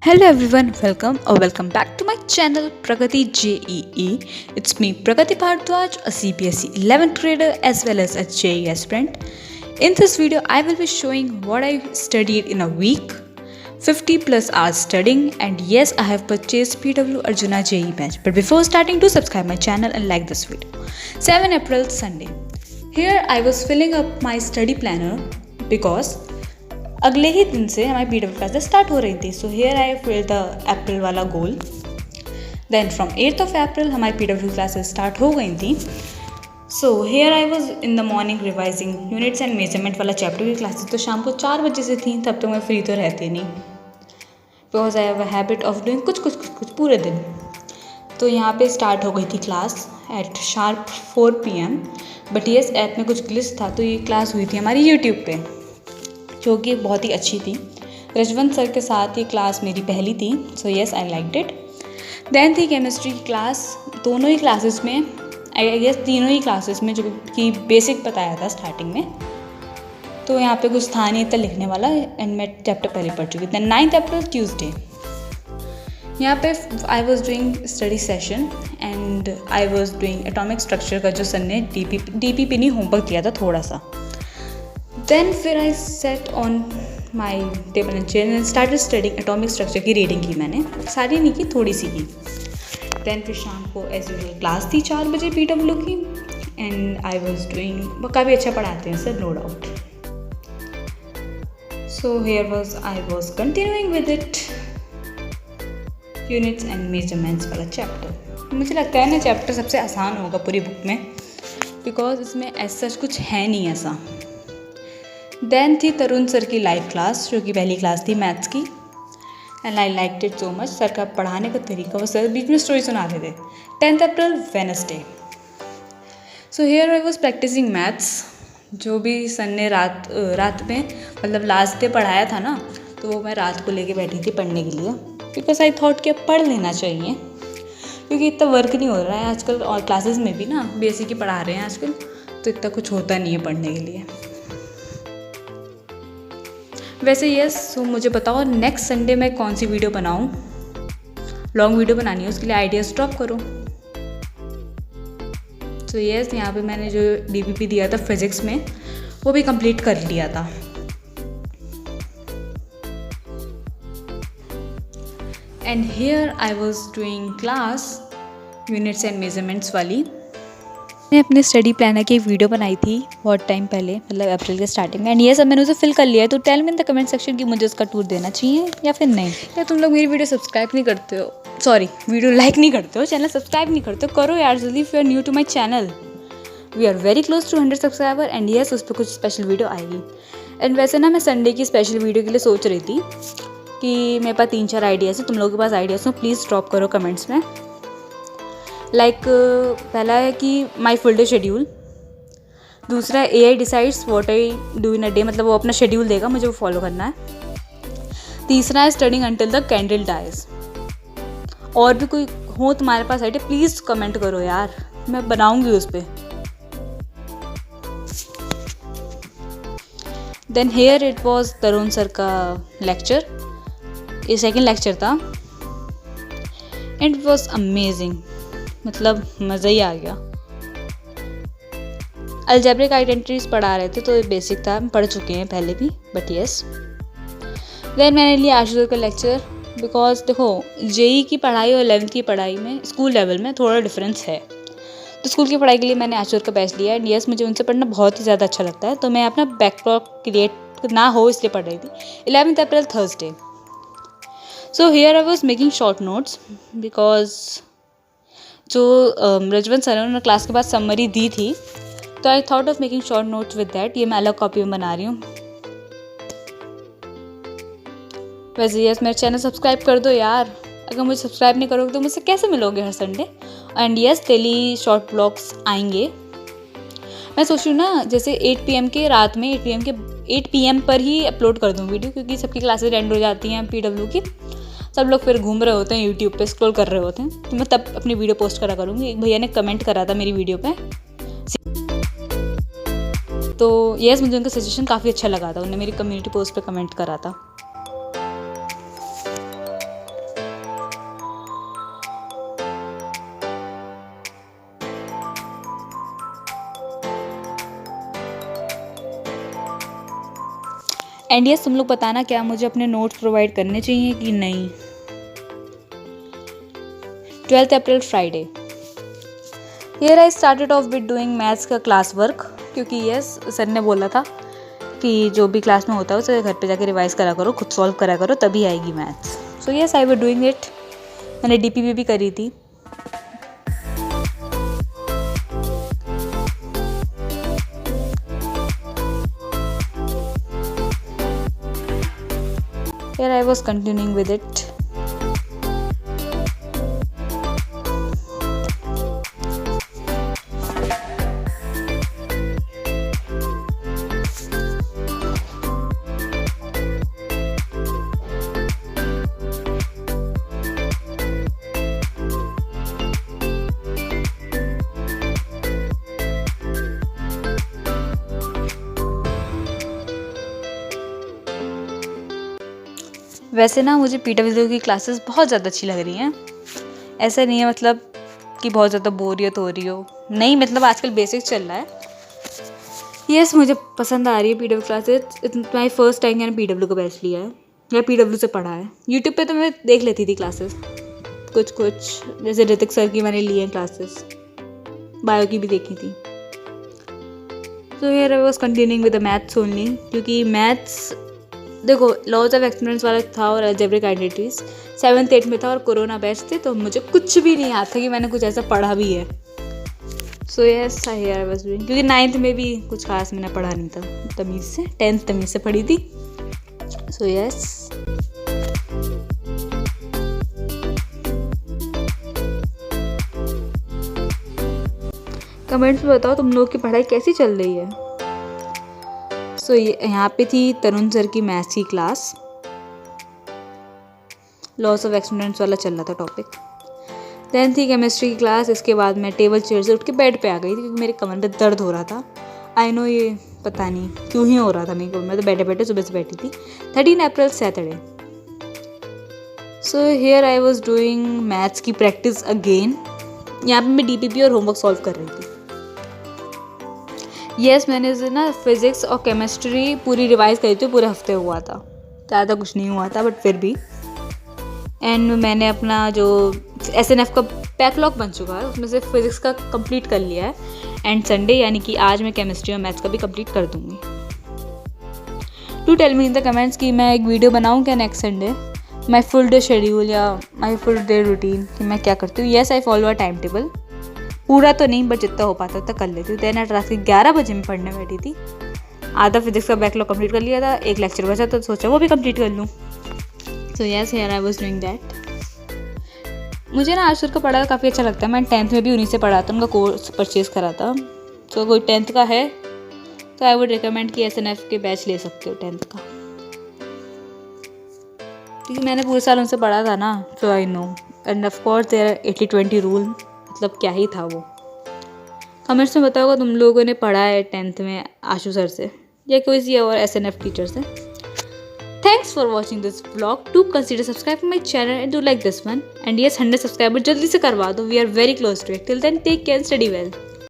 Hello everyone, welcome back to my channel Pragati JEE. It's me Pragati Bhardwaj, a CBSE 11th grader as well as a JEE aspirant. In this video, I will be showing what I studied in a week, 50 plus hours studying, and yes, I have purchased PW Arjuna JEE batch. But before starting, do subscribe my channel and like this video. 7 April Sunday. Here I was filling up my study planner because अगले ही दिन से हमारी PW classes start हो रही थी. So here I fill the April वाला goal. Then from 8th of April हमारी PW classes start हो गई थी. So here I was in the morning revising units and measurement वाला चैप्टर की क्लासेस तो शाम को 4 बजे से थी. तब तो मैं फ्री तो रहती नहीं, because I have a habit of doing कुछ पूरे दिन. तो यहाँ पे स्टार्ट हो गई थी class at sharp 4 PM. But yes, app में कुछ ग्लिच था तो ये क्लास हुई थी हमारी यूट्यूब पे, जो कि बहुत ही अच्छी थी. रजवंत सर के साथ ये क्लास मेरी पहली थी. So yes, I liked it. Then थी केमिस्ट्री की क्लास. दोनों ही क्लासेस में, आई गेस तीनों ही क्लासेस में, जो कि बेसिक बताया था स्टार्टिंग में. तो यहाँ पे कुछ था नहीं इतना लिखने वाला, एंड मैं चैप्टर पहले पढ़ चुकी. Then 9th April Tuesday. यहाँ पे I was doing study session and I was doing atomic structure का जो सर ने DPP नहीं होमवर्क दिया था थोड़ा सा. देन फिर I set on my table and chair and started studying atomic structure की रीडिंग की. मैंने सारी नहीं की, थोड़ी सी की. देन फिर शाम को एज यूजुअल क्लास थी 4 बजे PW की, एंड आई वॉज डूइंग, वो काफ़ी अच्छा पढ़ाते हैं sir, no doubt. So here was I was continuing with it units and measurements वाला चैप्टर. मुझे लगता है ना चैप्टर सबसे आसान होगा पूरी बुक में, बिकॉज इसमें ऐसा कुछ है नहीं ऐसा. देन थी तरुण सर की लाइव क्लास, जो कि पहली क्लास थी मैथ्स की, and I liked it so much. Sir का पढ़ाने का तरीका, वो सर बीच में स्टोरी सुनाते थे. 10th April Wednesday. So here I was practising maths, जो भी सर ने रात में मतलब लास्ट डे पढ़ाया था ना, तो वो मैं रात को लेके बैठी थी पढ़ने के लिए, बिकॉज आई थॉट कि अब पढ़ लेना चाहिए, क्योंकि इतना वर्क नहीं हो रहा है आजकल. और क्लासेस में भी ना बेसिक ही पढ़ा रहे हैं आजकल, तो इतना कुछ होता नहीं है पढ़ने के लिए. वैसे यस, सो मुझे बताओ नेक्स्ट संडे मैं कौन सी वीडियो बनाऊँ. लॉन्ग वीडियो बनानी है, उसके लिए आइडियाज़ ड्रॉप करो. सो यस, यहाँ पे मैंने जो DPP दिया था फिजिक्स में, वो भी कंप्लीट कर लिया था. And here I was doing class units and measurements वाली. मैंने अपने स्टडी प्लानर की एक वीडियो बनाई थी बहुत टाइम पहले, मतलब अप्रैल के स्टार्टिंग में, एंड ये सब मैंने उसे फिल कर लिया है. तो tell me in the comment section कि मुझे उसका टूर देना चाहिए या फिर नहीं. या तुम लोग मेरी वीडियो सब्सक्राइब नहीं करते हो, सॉरी वीडियो लाइक नहीं करते हो, चैनल सब्सक्राइब नहीं करते हो, करो यार जल्दी. If you are new to my channel, we are very close to 100 subscriber, and yes उस पर कुछ स्पेशल वीडियो आएगी. एंड वैसे ना मैं संडे की स्पेशल वीडियो के लिए सोच रही थी कि मेरे पास 3-4 आइडियाज़ है. तुम लोगों के पास आइडियाज़ हो प्लीज़ ड्रॉप करो कमेंट्स में. लाइक पहला है कि माई फुल डे शेड्यूल. दूसरा AI decides what I do in a day, मतलब वो अपना शेड्यूल देगा, मुझे वो फॉलो करना है. तीसरा है studying until the candle dies. और भी कोई हो तुम्हारे पास आइडिया प्लीज़ कमेंट करो यार, मैं बनाऊंगी उस पर. Then here it was Tarun sir का लेक्चर, ये सेकेंड लेक्चर था, एंड इट वॉज अमेजिंग, मतलब मज़ा ही आ गया. अलजेब्रिक आइडेंटिटीज पढ़ा रहे थे, तो ये बेसिक था, पढ़ चुके हैं पहले भी, बट येस. देन मैंने लिया आशुतोष का लेक्चर, बिकॉज देखो JEE की पढ़ाई और 11th की पढ़ाई में स्कूल लेवल में थोड़ा डिफरेंस है. तो स्कूल की पढ़ाई के लिए मैंने आशुतोष का बैच लिया, एंड येस मुझे उनसे पढ़ना बहुत ही ज़्यादा अच्छा लगता है. तो मैं अपना बैकलॉग क्रिएट ना हो इसलिए पढ़ रही थी. 11th April Thursday. So here I was making short notes, because जो रजवंत सर ने उन्होंने क्लास के बाद समरी दी थी, तो I thought of making short notes with that. ये मैं अलग कॉपी में बना रही हूँ. वैसे यस, मेरा चैनल सब्सक्राइब कर दो यार. अगर मुझे सब्सक्राइब नहीं करोगे तो मुझसे कैसे मिलोगे हर Sunday. And yes, daily short blogs आएंगे. मैं सोच रही हूँ ना, जैसे 8 PM के रात में 8 PM पर ही अपलोड कर दूँ वीडियो, क्योंकि सबकी क्लासेस एंड हो जाती हैं PW की. सब लोग फिर घूम रहे होते हैं यूट्यूब पे, स्क्रॉल कर रहे होते हैं, तो मैं तब अपनी वीडियो पोस्ट करा करूँगी. एक भैया ने कमेंट करा था मेरी वीडियो पे, तो यस मुझे उनका सजेशन काफ़ी अच्छा लगा था. उन्होंने मेरी कम्युनिटी पोस्ट पे कमेंट करा था. एंड यस, तुम लोग बताना क्या मुझे अपने नोट्स प्रोवाइड करने चाहिए कि नहीं। 12th April Friday. Here I started off with doing maths का क्लास वर्क, क्योंकि यस सर ने बोला था कि जो भी क्लास में होता है उसे घर पे जाके रिवाइज करा करो, खुद सॉल्व करा करो, तभी आएगी maths. So yes, I was doing it. मैंने डीपीपी भी करी थी। Here I was continuing with it. वैसे ना मुझे पीडब्ल्यू की क्लासेस बहुत ज़्यादा अच्छी लग रही हैं। ऐसा नहीं है मतलब कि बहुत ज़्यादा बोरियत हो रही हो, नहीं, मतलब आजकल बेसिक्स चल रहा है। यस, मुझे पसंद आ रही है PW classes. It's my first time मैंने पीडब्ल्यू का बैच लिया है या पीडब्ल्यू से पढ़ा है। यूट्यूब पे तो मैं देख लेती थी क्लासेस कुछ, जैसे ऋतिक सर की मैंने ली है क्लासेस, बायो की भी देखी थी। सो here I was continuing with the maths only, क्योंकि मैथ्स देखो लॉज ऑफ एक्सपीरियंस वाला था और अलजेब्रिक आइडेंटिटीज 7th 8th में था और कोरोना बैच थे, तो मुझे कुछ भी नहीं याद था कि मैंने कुछ ऐसा पढ़ा भी है। So yes, here I was doing, क्योंकि 9th में भी कुछ खास मैंने पढ़ा नहीं था तमीज़ से, 10th तमीज़ से पढ़ी थी। सो यस, कमेंट्स में बताओ तुम लोग की पढ़ाई कैसी चल रही है। सो यहाँ पे थी तरुण सर की मैथ्स की क्लास, लॉस ऑफ एक्सपेरिमेंट्स वाला चल रहा था टॉपिक। देन थी केमिस्ट्री की क्लास। इसके बाद मैं टेबल चेयर से उठ के बेड पे आ गई थी, क्योंकि मेरे कमर में दर्द हो रहा था। आई नो, ये पता नहीं क्यों ही हो रहा था मेरे को, मैं तो बैठे बैठे सुबह से बैठी थी। 13 April Saturday. So here I was doing maths की प्रैक्टिस अगेन। यहाँ पे मैं डीपीपी और होमवर्क सॉल्व कर रही थी। यस, मैंने उसे ना फिज़िक्स और केमिस्ट्री पूरी रिवाइज करी थी, पूरे हफ्ते हुआ था, ज़्यादा कुछ नहीं हुआ था बट फिर भी। एंड मैंने अपना जो SNF का बैकलॉग बन चुका है उसमें से फिज़िक्स का कंप्लीट कर लिया है। एंड संडे यानी कि आज मैं केमिस्ट्री और मैथ्स का भी कंप्लीट कर दूँगी। To tell me in the comments कि मैं एक वीडियो बनाऊँ क्या next Sunday, my full day schedule या माई फुल डे रूटीन कि मैं क्या करती हूँ। Yes, I follow a time table, पूरा तो नहीं बट जितना हो पाता उतना कर लेती हूँ। देन एट रात के 11 बजे मैं पढ़ने बैठी थी। आधा फिजिक्स का बैकलॉग कंप्लीट कर लिया था, एक लेक्चर बचा तो सोचा वो भी कंप्लीट कर लूँ। So yes, here I was doing that. मुझे ना आशुर का पढ़ा काफ़ी अच्छा लगता है। मैं 10th में भी उन्हीं से पढ़ा था, उनका कोर्स परचेज करा था। सो कोई 10th का है तो आई वुड रिकमेंड कि SNF के बैच ले सकते हो 10th का, क्योंकि मैंने पूरे साल उनसे पढ़ा था ना। So I know, and of course there 80-20 rule, मतलब क्या ही था वो। कमेंट्स में बताओगे तुम लोगों ने पढ़ा है 10th में आशु सर से या कोई सी और SNF टीचर से। Thanks for watching this vlog. Do consider subscribe my channel and do like this one. And yes, 100 subscriber जल्दी से करवा दो। We are very close to it. Till then take care, study well.